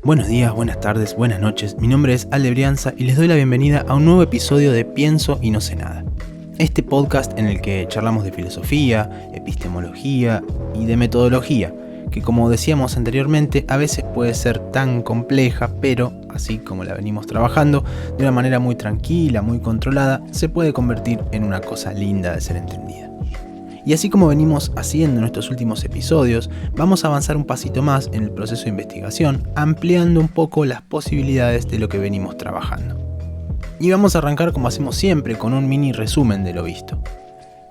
Buenos días, buenas tardes, buenas noches. Mi nombre es Alde Brianza y les doy la bienvenida a un nuevo episodio de Pienso y no sé nada. Este podcast en el que charlamos de filosofía, epistemología y de metodología, que como decíamos anteriormente, a veces puede ser tan compleja, pero así como la venimos trabajando, de una manera muy tranquila, muy controlada, se puede convertir en una cosa linda de ser entendida. Y así como venimos haciendo en estos últimos episodios, vamos a avanzar un pasito más en el proceso de investigación, ampliando un poco las posibilidades de lo que venimos trabajando. Y vamos a arrancar como hacemos siempre, con un mini resumen de lo visto.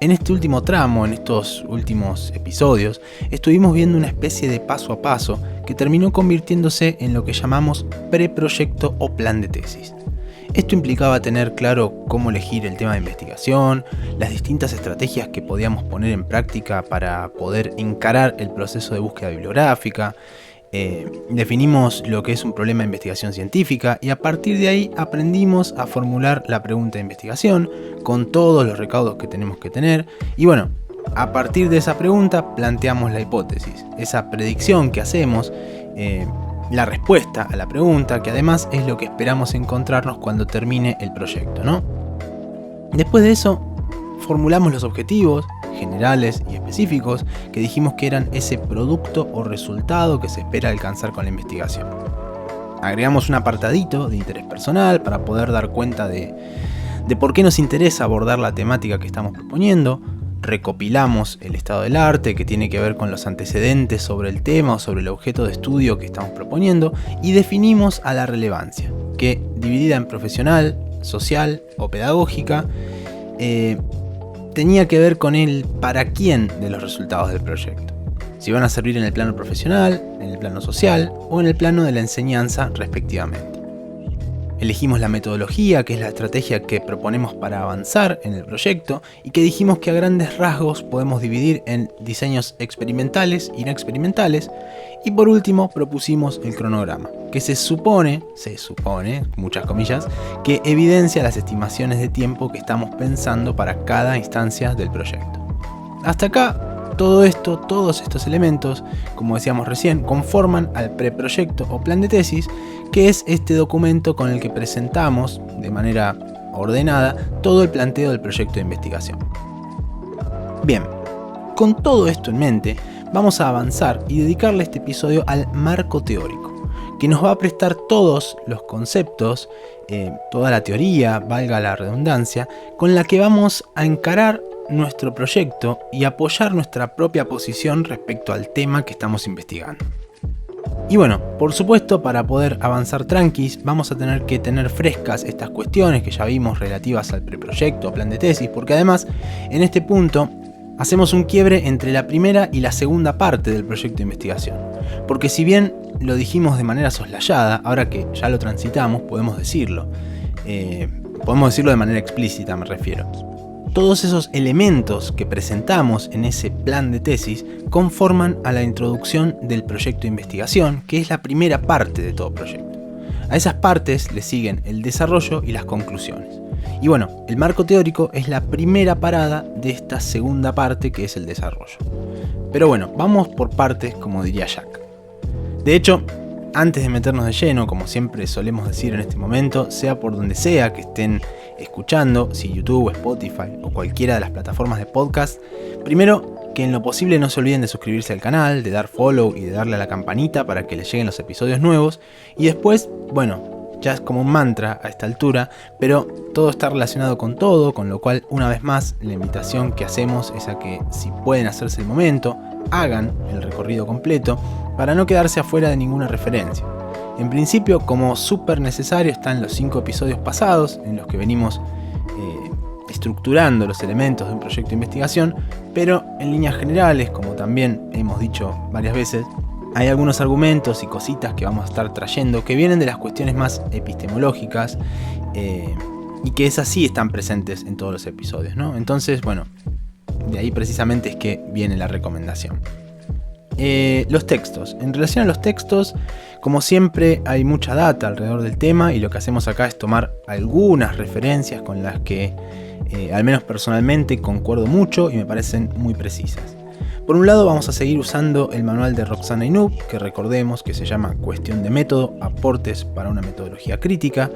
En este último tramo, en estos últimos episodios, estuvimos viendo una especie de paso a paso que terminó convirtiéndose en lo que llamamos preproyecto o plan de tesis. Esto implicaba tener claro cómo elegir el tema de investigación, las distintas estrategias que podíamos poner en práctica para poder encarar el proceso de búsqueda bibliográfica, definimos lo que es un problema de investigación científica y a partir de ahí aprendimos a formular la pregunta de investigación con todos los recaudos que tenemos que tener y bueno, a partir de esa pregunta planteamos la hipótesis, esa predicción que hacemos, la respuesta a la pregunta, que además es lo que esperamos encontrarnos cuando termine el proyecto, ¿no? Después de eso, formulamos los objetivos generales y específicos que dijimos que eran ese producto o resultado que se espera alcanzar con la investigación. Agregamos un apartadito de interés personal para poder dar cuenta de por qué nos interesa abordar la temática que estamos proponiendo. Recopilamos el estado del arte que tiene que ver con los antecedentes sobre el tema o sobre el objeto de estudio que estamos proponiendo y definimos a la relevancia, que dividida en profesional, social o pedagógica, tenía que ver con el para quién de los resultados del proyecto. Si van a servir en el plano profesional, en el plano social o en el plano de la enseñanza respectivamente. Elegimos la metodología, que es la estrategia que proponemos para avanzar en el proyecto y que dijimos que a grandes rasgos podemos dividir en diseños experimentales y no experimentales. Y por último propusimos el cronograma, que se supone, muchas comillas, que evidencia las estimaciones de tiempo que estamos pensando para cada instancia del proyecto. Hasta acá, todos estos elementos, como decíamos recién, conforman al preproyecto o plan de tesis, que es este documento con el que presentamos de manera ordenada todo el planteo del proyecto de investigación. Bien, con todo esto en mente, vamos a avanzar y dedicarle este episodio al marco teórico, que nos va a prestar todos los conceptos, toda la teoría, valga la redundancia, con la que vamos a encarar nuestro proyecto y apoyar nuestra propia posición respecto al tema que estamos investigando. Y bueno, por supuesto, para poder avanzar tranquis, vamos a tener que tener frescas estas cuestiones que ya vimos relativas al preproyecto o plan de tesis, porque además, en este punto, hacemos un quiebre entre la primera y la segunda parte del proyecto de investigación. Porque si bien lo dijimos de manera soslayada, ahora que ya lo transitamos, podemos decirlo. Podemos decirlo de manera explícita, me refiero. Todos esos elementos que presentamos en ese plan de tesis conforman a la introducción del proyecto de investigación, que es la primera parte de todo proyecto. A esas partes le siguen el desarrollo y las conclusiones. Y bueno, el marco teórico es la primera parada de esta segunda parte que es el desarrollo. Pero bueno, vamos por partes, como diría Jack. De hecho, antes de meternos de lleno, como siempre solemos decir en este momento, sea por donde sea que estén escuchando, si YouTube, Spotify o cualquiera de las plataformas de podcast, primero que en lo posible no se olviden de suscribirse al canal, de dar follow y de darle a la campanita para que les lleguen los episodios nuevos. Y después, bueno, ya es como un mantra a esta altura, pero todo está relacionado con todo, con lo cual una vez más la invitación que hacemos es a que si pueden hacerse el momento, hagan el recorrido completo para no quedarse afuera de ninguna referencia. En principio, como súper necesario, están los 5 episodios pasados en los que venimos estructurando los elementos de un proyecto de investigación, pero en líneas generales, como también hemos dicho varias veces, hay algunos argumentos y cositas que vamos a estar trayendo que vienen de las cuestiones más epistemológicas y que esas sí están presentes en todos los episodios, ¿no? Entonces, bueno, de ahí precisamente es que viene la recomendación. Los textos. En relación a los textos, como siempre hay mucha data alrededor del tema y lo que hacemos acá es tomar algunas referencias con las que al menos personalmente concuerdo mucho y me parecen muy precisas. Por un lado vamos a seguir usando el manual de Roxana Inoub, que recordemos que se llama Cuestión de método, aportes para una metodología crítica.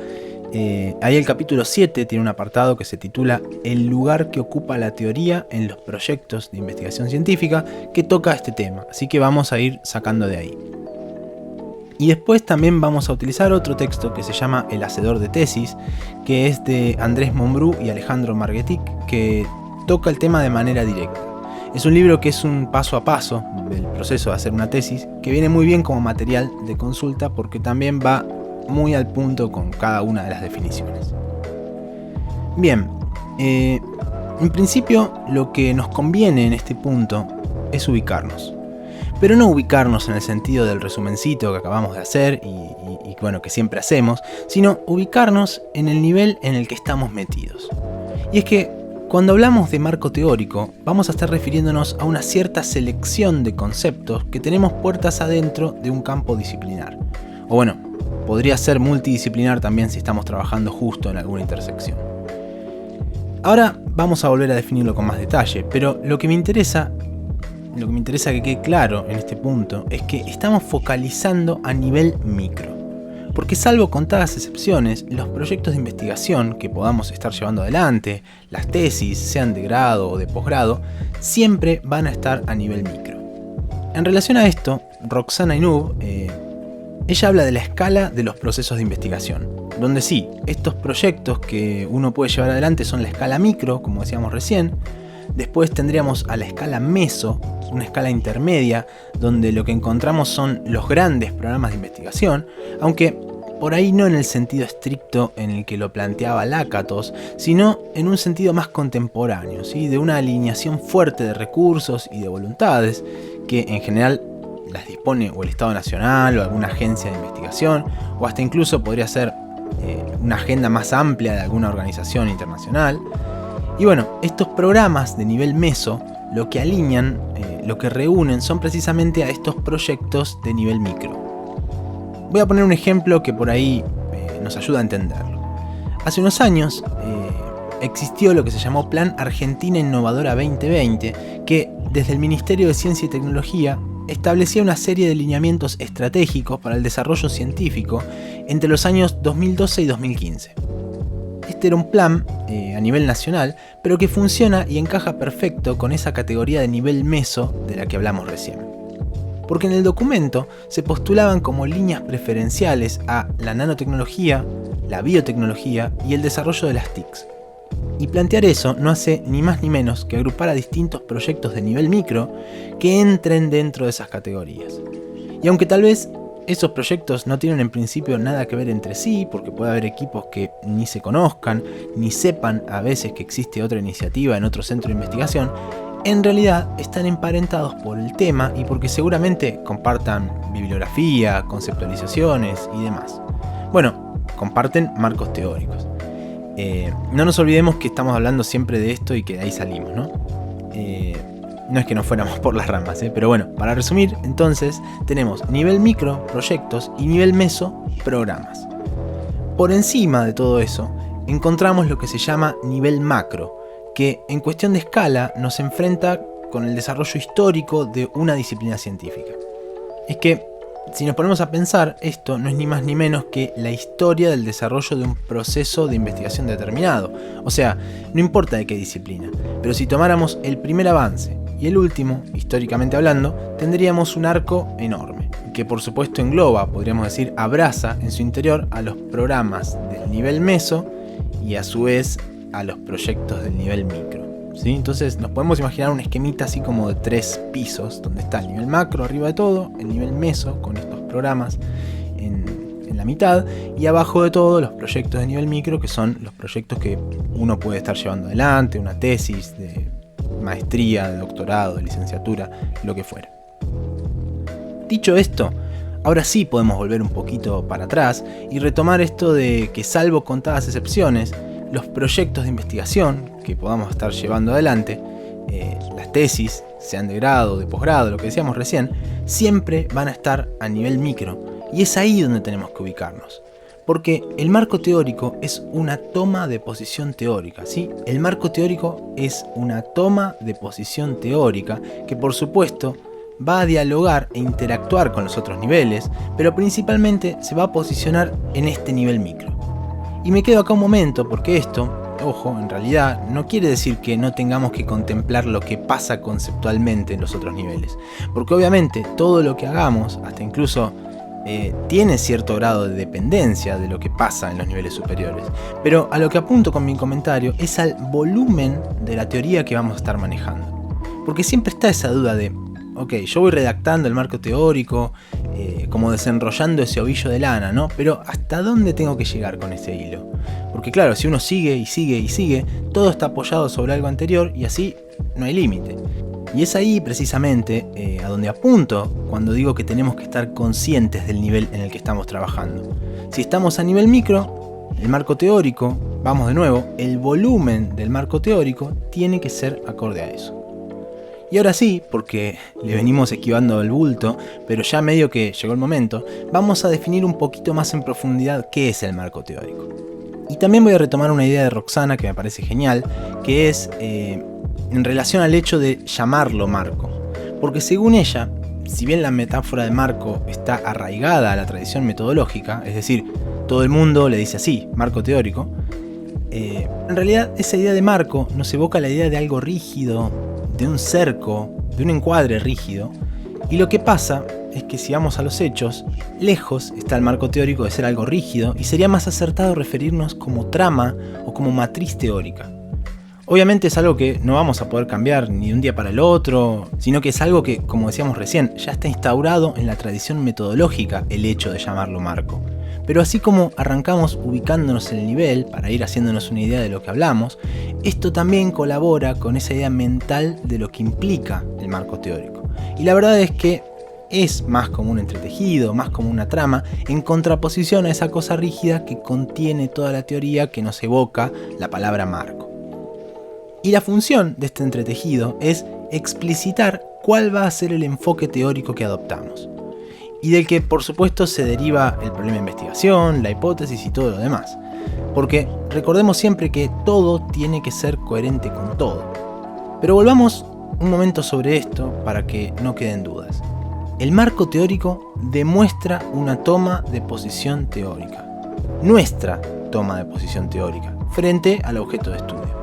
Ahí el capítulo 7 tiene un apartado que se titula El lugar que ocupa la teoría en los proyectos de investigación científica, que toca este tema, así que vamos a ir sacando de ahí. Y después también vamos a utilizar otro texto que se llama El hacedor de tesis, que es de Andrés Mombrú y Alejandro Marguetic, que toca el tema de manera directa. Es un libro que es un paso a paso del proceso de hacer una tesis, que viene muy bien como material de consulta porque también va muy al punto con cada una de las definiciones. Bien, en principio lo que nos conviene en este punto es ubicarnos. Pero no ubicarnos en el sentido del resumencito que acabamos de hacer y bueno, que siempre hacemos, sino ubicarnos en el nivel en el que estamos metidos. Y es que cuando hablamos de marco teórico, vamos a estar refiriéndonos a una cierta selección de conceptos que tenemos puertas adentro de un campo disciplinar. O bueno, podría ser multidisciplinar también si estamos trabajando justo en alguna intersección. Ahora vamos a volver a definirlo con más detalle, pero lo que me interesa que quede claro en este punto es que estamos focalizando a nivel micro. Porque salvo contadas excepciones, los proyectos de investigación que podamos estar llevando adelante, las tesis, sean de grado o de posgrado, siempre van a estar a nivel micro. En relación a esto, Roxana Inoub, ella habla de la escala de los procesos de investigación, donde sí, estos proyectos que uno puede llevar adelante son la escala micro, como decíamos recién. Después tendríamos a la escala meso, una escala intermedia, donde lo que encontramos son los grandes programas de investigación, aunque por ahí no en el sentido estricto en el que lo planteaba Lakatos, sino en un sentido más contemporáneo, ¿sí? De una alineación fuerte de recursos y de voluntades, que en general las dispone o el Estado Nacional o alguna agencia de investigación, o hasta incluso podría ser una agenda más amplia de alguna organización internacional. Y bueno, estos programas de nivel meso lo que alinean, lo que reúnen son precisamente a estos proyectos de nivel micro. Voy a poner un ejemplo que por ahí nos ayuda a entenderlo. Hace unos años existió lo que se llamó Plan Argentina Innovadora 2020, que desde el Ministerio de Ciencia y Tecnología establecía una serie de lineamientos estratégicos para el desarrollo científico entre los años 2012 y 2015. Este era un plan a nivel nacional, pero que funciona y encaja perfecto con esa categoría de nivel meso de la que hablamos recién. Porque en el documento se postulaban como líneas preferenciales a la nanotecnología, la biotecnología y el desarrollo de las TICs. Y plantear eso no hace ni más ni menos que agrupar a distintos proyectos de nivel micro que entren dentro de esas categorías. Y aunque tal vez esos proyectos no tienen en principio nada que ver entre sí, porque puede haber equipos que ni se conozcan, ni sepan a veces que existe otra iniciativa en otro centro de investigación, en realidad están emparentados por el tema y porque seguramente compartan bibliografía, conceptualizaciones y demás. Bueno, comparten marcos teóricos. No nos olvidemos que estamos hablando siempre de esto y que de ahí salimos, ¿no? No es que nos fuéramos por las ramas, pero bueno, para resumir, entonces tenemos nivel micro, proyectos, y nivel meso, programas. Por encima de todo eso, encontramos lo que se llama nivel macro, que en cuestión de escala nos enfrenta con el desarrollo histórico de una disciplina científica. Es que, si nos ponemos a pensar, esto no es ni más ni menos que la historia del desarrollo de un proceso de investigación determinado. O sea, no importa de qué disciplina, pero si tomáramos el primer avance y el último, históricamente hablando, tendríamos un arco enorme, que por supuesto engloba, podríamos decir, abraza en su interior a los programas del nivel meso y a su vez a los proyectos del nivel micro, ¿sí? Entonces nos podemos imaginar un esquemita así como de 3 pisos, donde está el nivel macro arriba de todo, el nivel meso con estos programas en la mitad, y abajo de todo los proyectos de nivel micro, que son los proyectos que uno puede estar llevando adelante, una tesis de maestría, de doctorado, de licenciatura, lo que fuera. Dicho esto, ahora sí podemos volver un poquito para atrás y retomar esto de que, salvo contadas excepciones, los proyectos de investigación que podamos estar llevando adelante, las tesis, sean de grado, de posgrado, lo que decíamos recién, siempre van a estar a nivel micro, y es ahí donde tenemos que ubicarnos. Porque el marco teórico es una toma de posición teórica, ¿sí? El marco teórico es una toma de posición teórica que, por supuesto, va a dialogar e interactuar con los otros niveles, pero principalmente se va a posicionar en este nivel micro. Y me quedo acá un momento porque esto, ojo, en realidad no quiere decir que no tengamos que contemplar lo que pasa conceptualmente en los otros niveles, porque obviamente todo lo que hagamos, hasta incluso tiene cierto grado de dependencia de lo que pasa en los niveles superiores, pero a lo que apunto con mi comentario es al volumen de la teoría que vamos a estar manejando, porque siempre está esa duda de ok, yo voy redactando el marco teórico, como desenrollando ese ovillo de lana, ¿no? Pero ¿hasta dónde tengo que llegar con ese hilo? Porque claro, si uno sigue y sigue y sigue, todo está apoyado sobre algo anterior y así no hay límite. Y es ahí precisamente a donde apunto cuando digo que tenemos que estar conscientes del nivel en el que estamos trabajando. Si estamos a nivel micro, el marco teórico, vamos de nuevo, el volumen del marco teórico tiene que ser acorde a eso. Y ahora sí, porque le venimos esquivando el bulto, pero ya medio que llegó el momento, vamos a definir un poquito más en profundidad qué es el marco teórico. Y también voy a retomar una idea de Roxana que me parece genial, que es en relación al hecho de llamarlo marco. Porque según ella, si bien la metáfora de marco está arraigada a la tradición metodológica, es decir, todo el mundo le dice así, marco teórico, en realidad esa idea de marco nos evoca la idea de algo rígido, de un cerco, de un encuadre rígido, y lo que pasa es que si vamos a los hechos, lejos está el marco teórico de ser algo rígido y sería más acertado referirnos como trama o como matriz teórica. Obviamente es algo que no vamos a poder cambiar ni de un día para el otro, sino que es algo que, como decíamos recién, ya está instaurado en la tradición metodológica el hecho de llamarlo marco. Pero así como arrancamos ubicándonos en el nivel para ir haciéndonos una idea de lo que hablamos, esto también colabora con esa idea mental de lo que implica el marco teórico. Y la verdad es que es más como un entretejido, más como una trama, en contraposición a esa cosa rígida que contiene toda la teoría que nos evoca la palabra marco. Y la función de este entretejido es explicitar cuál va a ser el enfoque teórico que adoptamos. Y del que por supuesto se deriva el problema de investigación, la hipótesis y todo lo demás. Porque recordemos siempre que todo tiene que ser coherente con todo. Pero volvamos un momento sobre esto para que no queden dudas. El marco teórico demuestra una toma de posición teórica. Nuestra toma de posición teórica frente al objeto de estudio.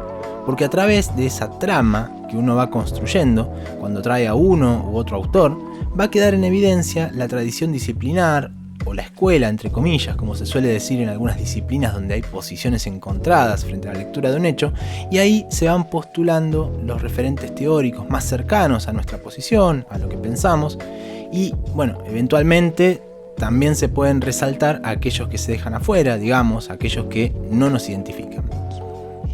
Porque a través de esa trama que uno va construyendo, cuando trae a uno u otro autor, va a quedar en evidencia la tradición disciplinar, o la escuela, entre comillas, como se suele decir en algunas disciplinas donde hay posiciones encontradas frente a la lectura de un hecho, y ahí se van postulando los referentes teóricos más cercanos a nuestra posición, a lo que pensamos, y bueno, eventualmente también se pueden resaltar a aquellos que se dejan afuera, digamos, aquellos que no nos identifican.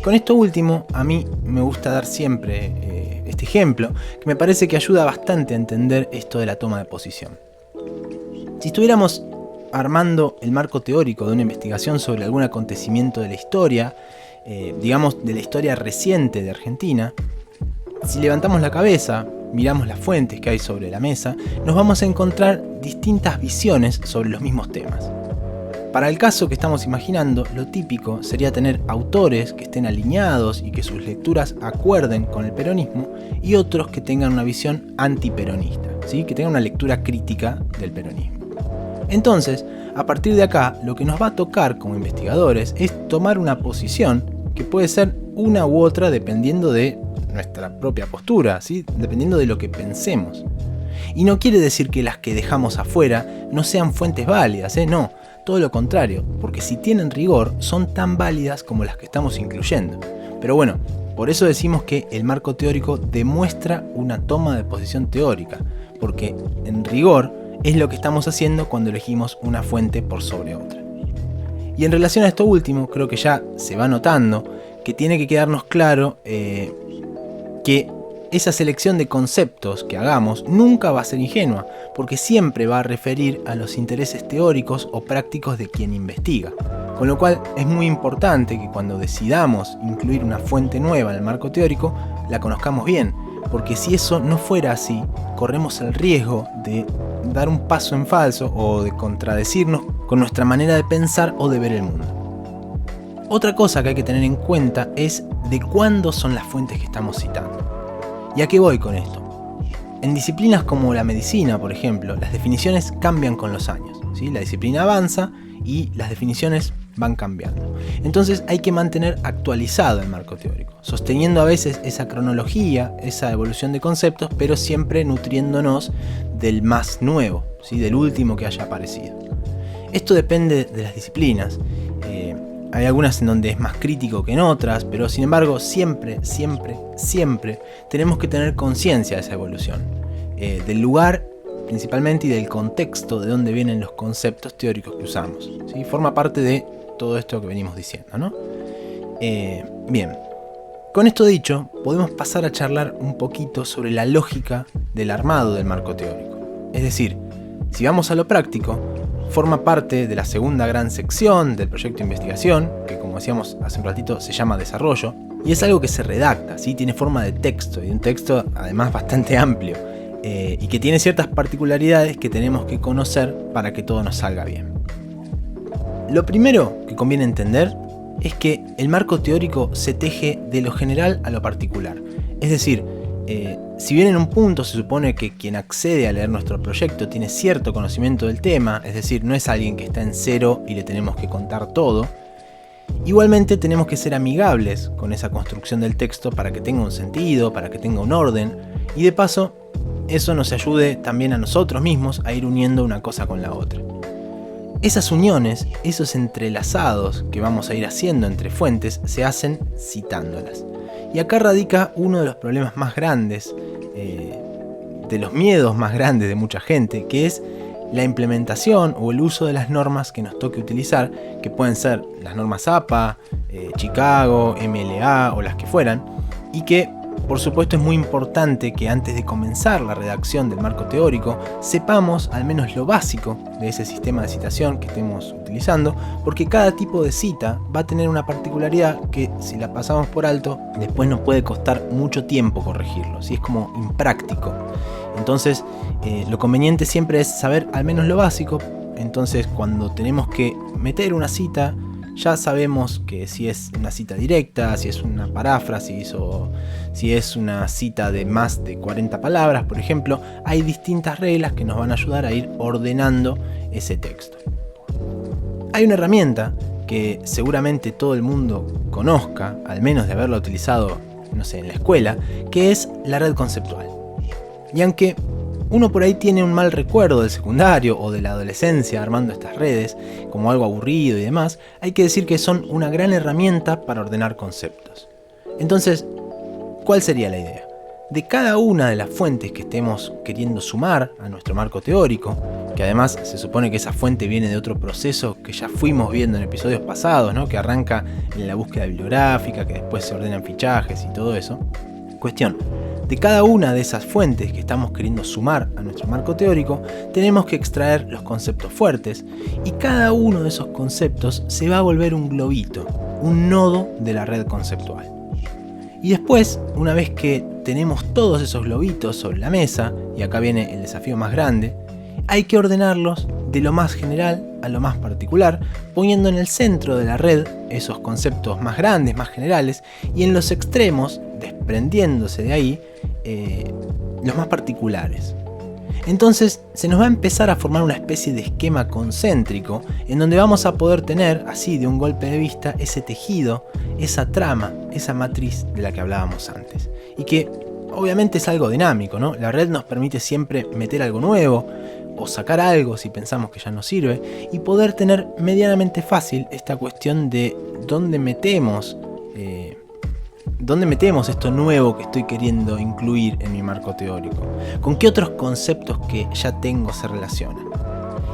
Con esto último, a mí me gusta dar siempre este ejemplo, que me parece que ayuda bastante a entender esto de la toma de posición. Si estuviéramos armando el marco teórico de una investigación sobre algún acontecimiento de la historia, digamos de la historia reciente de Argentina, si levantamos la cabeza, miramos las fuentes que hay sobre la mesa, nos vamos a encontrar distintas visiones sobre los mismos temas. Para el caso que estamos imaginando, lo típico sería tener autores que estén alineados y que sus lecturas acuerden con el peronismo y otros que tengan una visión antiperonista, ¿sí? Que tengan una lectura crítica del peronismo. Entonces, a partir de acá, lo que nos va a tocar como investigadores es tomar una posición que puede ser una u otra dependiendo de nuestra propia postura, ¿sí? Dependiendo de lo que pensemos. Y no quiere decir que las que dejamos afuera no sean fuentes válidas, no. Todo lo contrario, porque si tienen rigor son tan válidas como las que estamos incluyendo. Pero bueno, por eso decimos que el marco teórico demuestra una toma de posición teórica, porque en rigor es lo que estamos haciendo cuando elegimos una fuente por sobre otra. Y en relación a esto último, creo que ya se va notando que tiene que quedarnos claro que esa selección de conceptos que hagamos nunca va a ser ingenua, porque siempre va a referir a los intereses teóricos o prácticos de quien investiga. Con lo cual es muy importante que cuando decidamos incluir una fuente nueva en el marco teórico, la conozcamos bien, porque si eso no fuera así, corremos el riesgo de dar un paso en falso o de contradecirnos con nuestra manera de pensar o de ver el mundo. Otra cosa que hay que tener en cuenta es de cuándo son las fuentes que estamos citando. ¿Y a qué voy con esto? En disciplinas como la medicina, por ejemplo, las definiciones cambian con los años, ¿sí? La disciplina avanza y las definiciones van cambiando. Entonces hay que mantener actualizado el marco teórico, sosteniendo a veces esa cronología, esa evolución de conceptos, pero siempre nutriéndonos del más nuevo, ¿sí? Del último que haya aparecido. Esto depende de las disciplinas. Hay algunas en donde es más crítico que en otras, pero sin embargo siempre tenemos que tener conciencia de esa evolución, del lugar principalmente y del contexto de donde vienen los conceptos teóricos que usamos, ¿sí? Forma parte de todo esto que venimos diciendo, ¿no? Bien, con esto dicho, podemos pasar a charlar un poquito sobre la lógica del armado del marco teórico. Es decir, si vamos a lo práctico, forma parte de la segunda gran sección del proyecto de investigación, que como decíamos hace un ratito se llama desarrollo, y es algo que se redacta, ¿sí? Tiene forma de texto, y un texto además bastante amplio, y que tiene ciertas particularidades que tenemos que conocer para que todo nos salga bien. Lo primero que conviene entender es que el marco teórico se teje de lo general a lo particular, es decir, si bien en un punto se supone que quien accede a leer nuestro proyecto tiene cierto conocimiento del tema, es decir, no es alguien que está en cero y le tenemos que contar todo, igualmente tenemos que ser amigables con esa construcción del texto para que tenga un sentido, para que tenga un orden, y de paso eso nos ayude también a nosotros mismos a ir uniendo una cosa con la otra. Esas uniones, esos entrelazados que vamos a ir haciendo entre fuentes, se hacen citándolas. Y acá radica uno de los problemas más grandes, de los miedos más grandes de mucha gente, que es la implementación o el uso de las normas que nos toque utilizar, que pueden ser las normas APA, Chicago, MLA o las que fueran, y que por supuesto es muy importante que antes de comenzar la redacción del marco teórico sepamos al menos lo básico de ese sistema de citación que estemos utilizando, porque cada tipo de cita va a tener una particularidad que si la pasamos por alto después nos puede costar mucho tiempo corregirlo, ¿sí? Es como impráctico. Entonces lo conveniente siempre es saber al menos lo básico. Entonces cuando tenemos que meter una cita ya sabemos que si es una cita directa, si es una paráfrasis o si es una cita de más de 40 palabras, por ejemplo, hay distintas reglas que nos van a ayudar a ir ordenando ese texto. Hay una herramienta que seguramente todo el mundo conozca, al menos de haberla utilizado, no sé, en la escuela, que es la red conceptual. Y aunque uno por ahí tiene un mal recuerdo del secundario o de la adolescencia armando estas redes, como algo aburrido y demás, hay que decir que son una gran herramienta para ordenar conceptos. Entonces, ¿cuál sería la idea? De cada una de las fuentes que estemos queriendo sumar a nuestro marco teórico, que además se supone que esa fuente viene de otro proceso que ya fuimos viendo en episodios pasados, ¿no? Que arranca en la búsqueda bibliográfica, que después se ordenan fichajes y todo eso. Cuestión. De cada una de esas fuentes que estamos queriendo sumar a nuestro marco teórico, tenemos que extraer los conceptos fuertes y cada uno de esos conceptos se va a volver un globito, un nodo de la red conceptual. Y después, una vez que tenemos todos esos globitos sobre la mesa, y acá viene el desafío más grande, hay que ordenarlos de lo más general a lo más particular, poniendo en el centro de la red esos conceptos más grandes, más generales, y en los extremos, desprendiéndose de ahí, los más particulares. Entonces se nos va a empezar a formar una especie de esquema concéntrico en donde vamos a poder tener, así de un golpe de vista, ese tejido, esa trama, esa matriz de la que hablábamos antes. Y que obviamente es algo dinámico, ¿no? La red nos permite siempre meter algo nuevo o sacar algo si pensamos que ya no sirve y poder tener medianamente fácil esta cuestión de dónde metemos esto nuevo que estoy queriendo incluir en mi marco teórico, con qué otros conceptos que ya tengo se relacionan.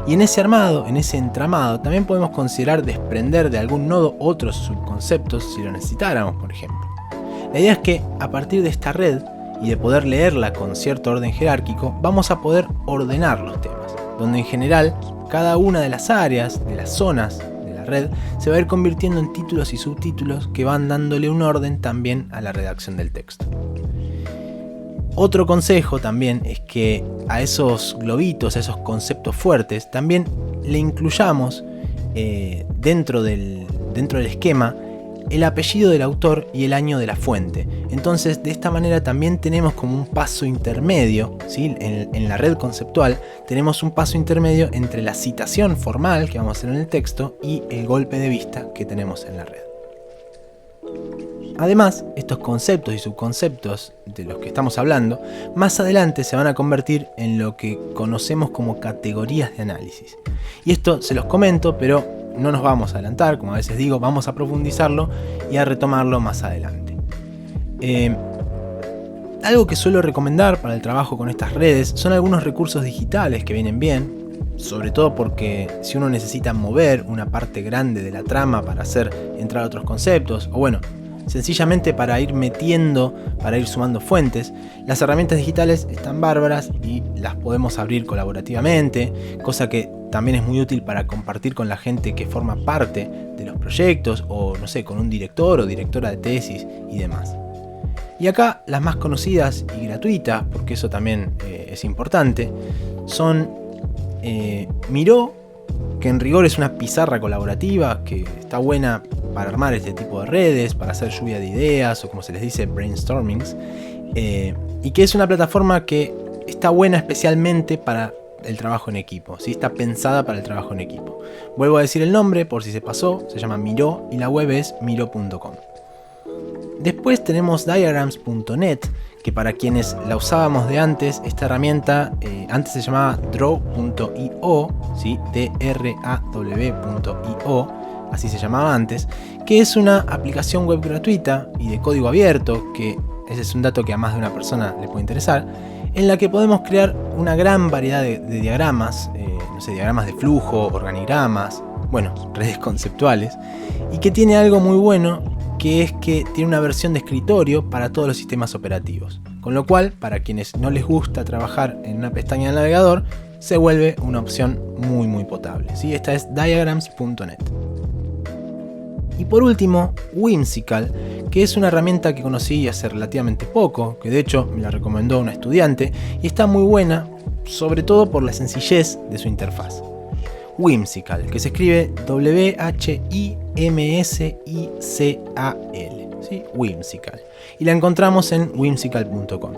Y en ese armado, en ese entramado, también podemos considerar desprender de algún nodo otros subconceptos si lo necesitáramos, por ejemplo. La idea es que a partir de esta red y de poder leerla con cierto orden jerárquico, vamos a poder ordenar los temas, donde en general cada una de las áreas, de las zonas de la red, se va a ir convirtiendo en títulos y subtítulos que van dándole un orden también a la redacción del texto. Otro consejo también es que a esos globitos, a esos conceptos fuertes, también le incluyamos dentro del esquema el apellido del autor y el año de la fuente. Entonces, de esta manera también tenemos como un paso intermedio, ¿sí? En la red conceptual tenemos un paso intermedio entre la citación formal que vamos a hacer en el texto y el golpe de vista que tenemos en la red. Además, estos conceptos y subconceptos de los que estamos hablando, más adelante se van a convertir en lo que conocemos como categorías de análisis. Y esto se los comento, pero no nos vamos a adelantar, como a veces digo, vamos a profundizarlo y a retomarlo más adelante. Algo que suelo recomendar para el trabajo con estas redes son algunos recursos digitales que vienen bien, sobre todo porque si uno necesita mover una parte grande de la trama para hacer entrar otros conceptos, o bueno, sencillamente para ir metiendo, para ir sumando fuentes, las herramientas digitales están bárbaras y las podemos abrir colaborativamente, cosa que también es muy útil para compartir con la gente que forma parte de los proyectos o no sé, con un director o directora de tesis y demás. Y acá las más conocidas y gratuitas, porque eso también es importante, son Miro, que en rigor es una pizarra colaborativa que está buena para armar este tipo de redes, para hacer lluvia de ideas o como se les dice brainstormings, y que es una plataforma que está buena especialmente para el trabajo en equipo, ¿sí? Está pensada para el trabajo en equipo. Vuelvo a decir el nombre por si se pasó, se llama Miro y la web es miro.com. Después tenemos diagrams.net, que para quienes la usábamos de antes, esta herramienta antes se llamaba draw.io, ¿sí? draw.io, así se llamaba antes, que es una aplicación web gratuita y de código abierto, que ese es un dato que a más de una persona le puede interesar, en la que podemos crear una gran variedad de diagramas, no sé, diagramas de flujo, organigramas, bueno, redes conceptuales, y que tiene algo muy bueno, que es que tiene una versión de escritorio para todos los sistemas operativos, con lo cual, para quienes no les gusta trabajar en una pestaña del navegador, se vuelve una opción muy potable, ¿sí? Esta es diagrams.net. Y por último, Whimsical, que es una herramienta que conocí hace relativamente poco, que de hecho me la recomendó una estudiante, y está muy buena, sobre todo por la sencillez de su interfaz. Whimsical, que se escribe W-H-I-M-S-I-C-A-L, ¿sí? Whimsical. Y la encontramos en whimsical.com.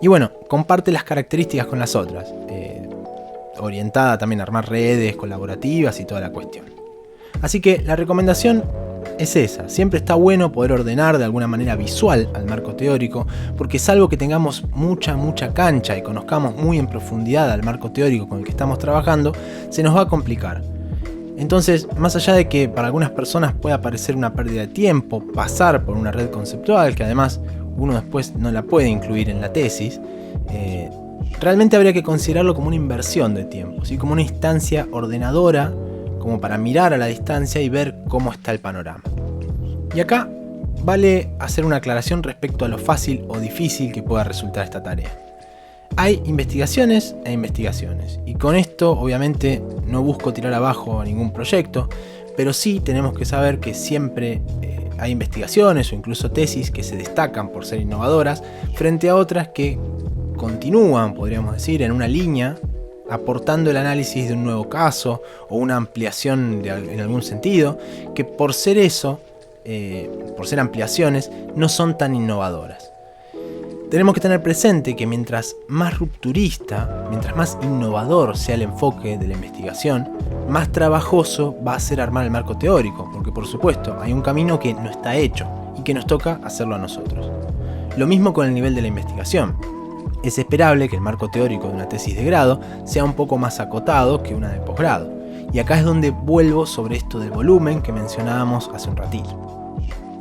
Y bueno, comparte las características con las otras, orientada también a armar redes colaborativas y toda la cuestión. Así que la recomendación es esa. Siempre está bueno poder ordenar de alguna manera visual al marco teórico, porque salvo que tengamos mucha cancha y conozcamos muy en profundidad al marco teórico con el que estamos trabajando, se nos va a complicar. Entonces, más allá de que para algunas personas pueda parecer una pérdida de tiempo pasar por una red conceptual, que además uno después no la puede incluir en la tesis, realmente habría que considerarlo como una inversión de tiempo, ¿sí? Como una instancia ordenadora, como para mirar a la distancia y ver cómo está el panorama. Y acá vale hacer una aclaración respecto a lo fácil o difícil que pueda resultar esta tarea. Hay investigaciones e investigaciones, y con esto obviamente no busco tirar abajo a ningún proyecto, pero sí tenemos que saber que siempre hay investigaciones o incluso tesis que se destacan por ser innovadoras frente a otras que continúan, podríamos decir, en una línea, aportando el análisis de un nuevo caso o una ampliación en algún sentido, que por ser eso, por ser ampliaciones, no son tan innovadoras. Tenemos que tener presente que mientras más rupturista, mientras más innovador sea el enfoque de la investigación, más trabajoso va a ser armar el marco teórico, porque por supuesto hay un camino que no está hecho y que nos toca hacerlo a nosotros. Lo mismo con el nivel de la investigación. Es esperable que el marco teórico de una tesis de grado sea un poco más acotado que una de posgrado. Y acá es donde vuelvo sobre esto del volumen que mencionábamos hace un ratito.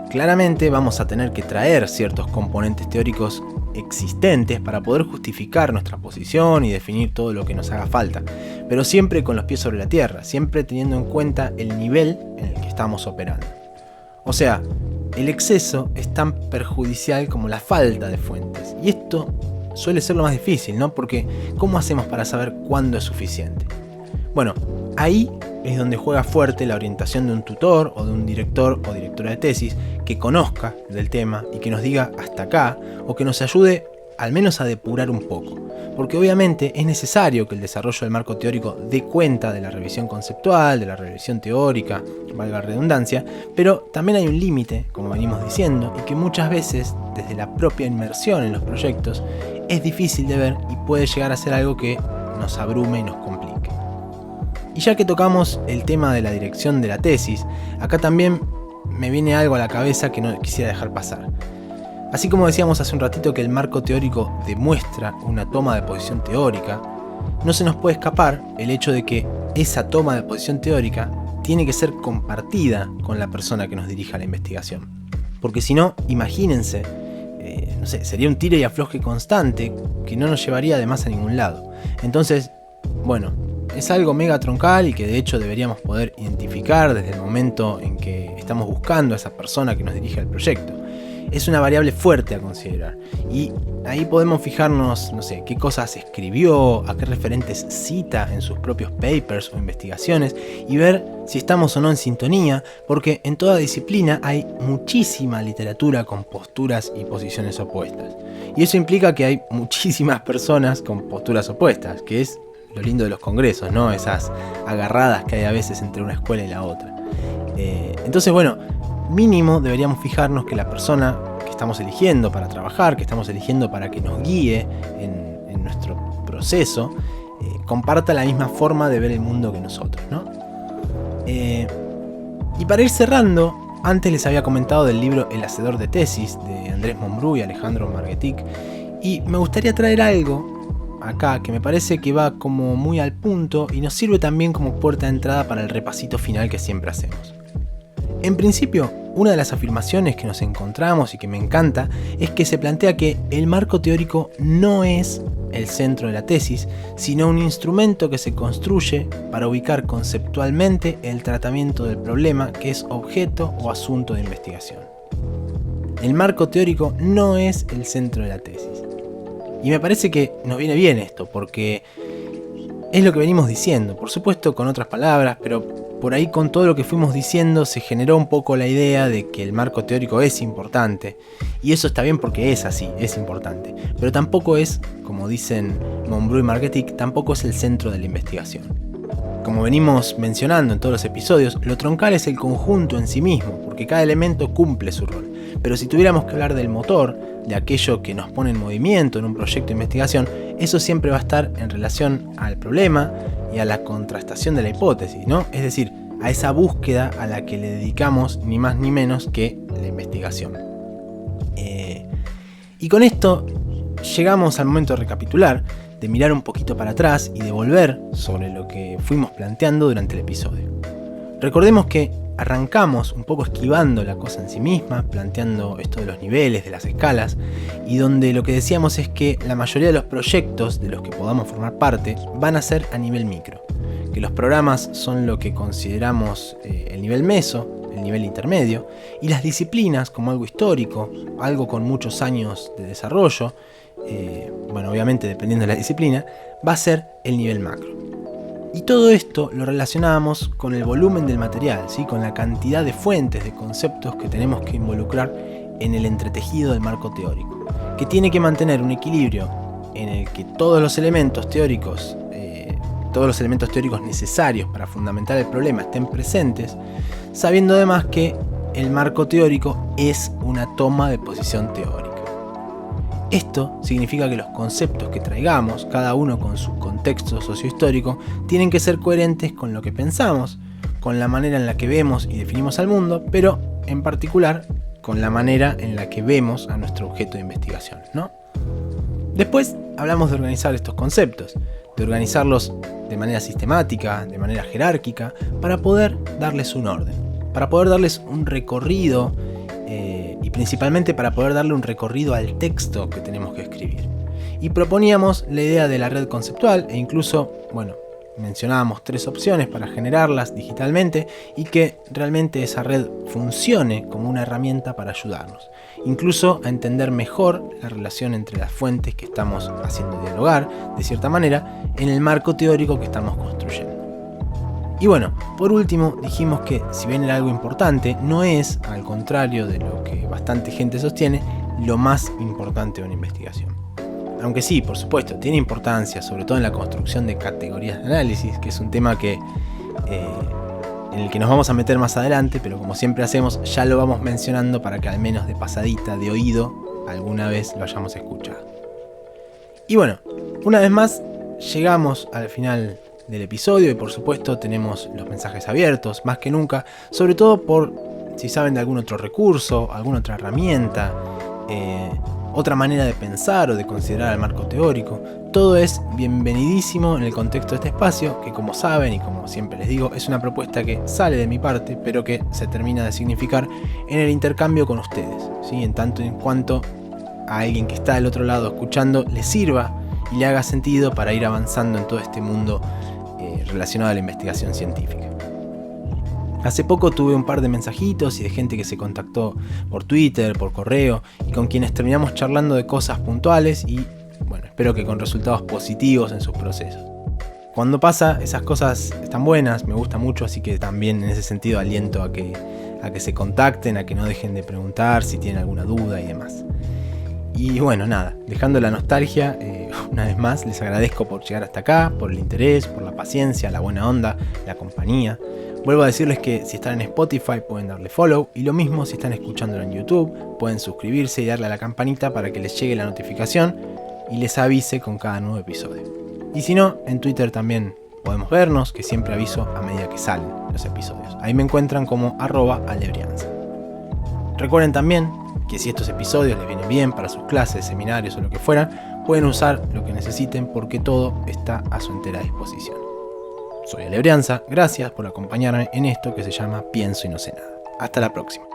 Claramente vamos a tener que traer ciertos componentes teóricos existentes para poder justificar nuestra posición y definir todo lo que nos haga falta, pero siempre con los pies sobre la tierra, siempre teniendo en cuenta el nivel en el que estamos operando. O sea, el exceso es tan perjudicial como la falta de fuentes, y esto suele ser lo más difícil, ¿no? Porque ¿cómo hacemos para saber cuándo es suficiente? Bueno, ahí es donde juega fuerte la orientación de un tutor o de un director o directora de tesis que conozca del tema y que nos diga hasta acá, o que nos ayude al menos a depurar un poco, porque obviamente es necesario que el desarrollo del marco teórico dé cuenta de la revisión conceptual, de la revisión teórica, valga la redundancia, pero también hay un límite, como venimos diciendo, y que muchas veces, desde la propia inmersión en los proyectos, es difícil de ver y puede llegar a ser algo que nos abrume y nos complique. Y ya que tocamos el tema de la dirección de la tesis, acá también me viene algo a la cabeza que no quisiera dejar pasar. Así como decíamos hace un ratito que el marco teórico demuestra una toma de posición teórica, no se nos puede escapar el hecho de que esa toma de posición teórica tiene que ser compartida con la persona que nos dirija la investigación. Porque si no, imagínense, sería un tire y afloje constante que no nos llevaría además a ningún lado. Entonces, bueno, es algo mega troncal y que de hecho deberíamos poder identificar desde el momento en que estamos buscando a esa persona que nos dirige el proyecto. Es una variable fuerte a considerar y ahí podemos fijarnos, qué cosas escribió, a qué referentes cita en sus propios papers o investigaciones y ver si estamos o no en sintonía, porque en toda disciplina hay muchísima literatura con posturas y posiciones opuestas. Y eso implica que hay muchísimas personas con posturas opuestas, que es lo lindo de los congresos, ¿no? Esas agarradas que hay a veces entre una escuela y la otra. Entonces, bueno, mínimo deberíamos fijarnos que la persona que estamos eligiendo para trabajar, que estamos eligiendo para que nos guíe en nuestro proceso, comparta la misma forma de ver el mundo que nosotros, ¿no? Y para ir cerrando, antes les había comentado del libro El hacedor de tesis, de Andrés Monbrú y Alejandro Marguetic, y me gustaría traer algo acá que me parece que va como muy al punto y nos sirve también como puerta de entrada para el repasito final que siempre hacemos. En principio, una de las afirmaciones que nos encontramos y que me encanta es que se plantea que el marco teórico no es el centro de la tesis, sino un instrumento que se construye para ubicar conceptualmente el tratamiento del problema que es objeto o asunto de investigación. El marco teórico no es el centro de la tesis. Y me parece que nos viene bien esto, porque es lo que venimos diciendo, por supuesto con otras palabras, pero por ahí con todo lo que fuimos diciendo se generó un poco la idea de que el marco teórico es importante, y eso está bien porque es así, es importante, pero tampoco es, como dicen Monbrú y Marguetic, tampoco es el centro de la investigación. Como venimos mencionando en todos los episodios, lo troncal es el conjunto en sí mismo, porque cada elemento cumple su rol, pero si tuviéramos que hablar del motor, de aquello que nos pone en movimiento en un proyecto de investigación, eso siempre va a estar en relación al problema y a la contrastación de la hipótesis, ¿no? Es decir, a esa búsqueda a la que le dedicamos ni más ni menos que la investigación. Y con esto llegamos al momento de recapitular, de mirar un poquito para atrás y de volver sobre lo que fuimos planteando durante el episodio. Recordemos que arrancamos un poco esquivando la cosa en sí misma, planteando esto de los niveles, de las escalas, y donde lo que decíamos es que la mayoría de los proyectos de los que podamos formar parte van a ser a nivel micro, que los programas son lo que consideramos el nivel meso, el nivel intermedio, y las disciplinas como algo histórico, algo con muchos años de desarrollo, obviamente dependiendo de la disciplina, va a ser el nivel macro. Y todo esto lo relacionábamos con el volumen del material, ¿sí? Con la cantidad de fuentes, de conceptos que tenemos que involucrar en el entretejido del marco teórico, que tiene que mantener un equilibrio en el que todos los elementos teóricos necesarios para fundamentar el problema estén presentes, sabiendo además que el marco teórico es una toma de posición teórica. Esto significa que los conceptos que traigamos, cada uno con su contexto sociohistórico, tienen que ser coherentes con lo que pensamos, con la manera en la que vemos y definimos al mundo, pero en particular con la manera en la que vemos a nuestro objeto de investigación, ¿no? Después hablamos de organizar estos conceptos, de organizarlos de manera sistemática, de manera jerárquica, para poder darles un orden, para poder darles un recorrido y principalmente para poder darle un recorrido al texto que tenemos que escribir. Y proponíamos la idea de la red conceptual e incluso, mencionábamos 3 opciones para generarlas digitalmente y que realmente esa red funcione como una herramienta para ayudarnos, incluso a entender mejor la relación entre las fuentes que estamos haciendo dialogar, de cierta manera, en el marco teórico que estamos construyendo. Y por último dijimos que si bien era algo importante, no es, al contrario de lo que bastante gente sostiene, lo más importante de una investigación. aunque sí, por supuesto, tiene importancia, sobre todo en la construcción de categorías de análisis, que es un tema en el que nos vamos a meter más adelante, pero como siempre hacemos, ya lo vamos mencionando para que al menos de pasadita, de oído, alguna vez lo hayamos escuchado. Y bueno, una vez más, llegamos al final del episodio y por supuesto tenemos los mensajes abiertos, más que nunca, sobre todo por si saben de algún otro recurso, alguna otra herramienta, otra manera de pensar o de considerar el marco teórico. Todo es bienvenidísimo en el contexto de este espacio, que como saben y como siempre les digo, es una propuesta que sale de mi parte, pero que se termina de significar en el intercambio con ustedes, ¿sí? En tanto en cuanto a alguien que está del otro lado escuchando le sirva y le haga sentido para ir avanzando en todo este mundo relacionado a la investigación científica. Hace poco tuve un par de mensajitos y de gente que se contactó por Twitter, por correo, y con quienes terminamos charlando de cosas puntuales y, bueno, espero que con resultados positivos en sus procesos. Cuando pasa, esas cosas están buenas, me gusta mucho, así que también en ese sentido aliento a que se contacten, a que no dejen de preguntar si tienen alguna duda y demás. Y bueno, nada, dejando la nostalgia, una vez más les agradezco por llegar hasta acá, por el interés, por la paciencia, la buena onda, la compañía. Vuelvo a decirles que si están en Spotify pueden darle follow, y lo mismo si están escuchándolo en YouTube, pueden suscribirse y darle a la campanita para que les llegue la notificación y les avise con cada nuevo episodio. Y si no, en Twitter también podemos vernos, que siempre aviso a medida que salen los episodios. Ahí me encuentran como @alebrianza. Recuerden también que si estos episodios les vienen bien para sus clases, seminarios o lo que fueran, pueden usar lo que necesiten porque todo está a su entera disposición. Soy Alebrianza, gracias por acompañarme en esto que se llama Pienso y no sé nada. Hasta la próxima.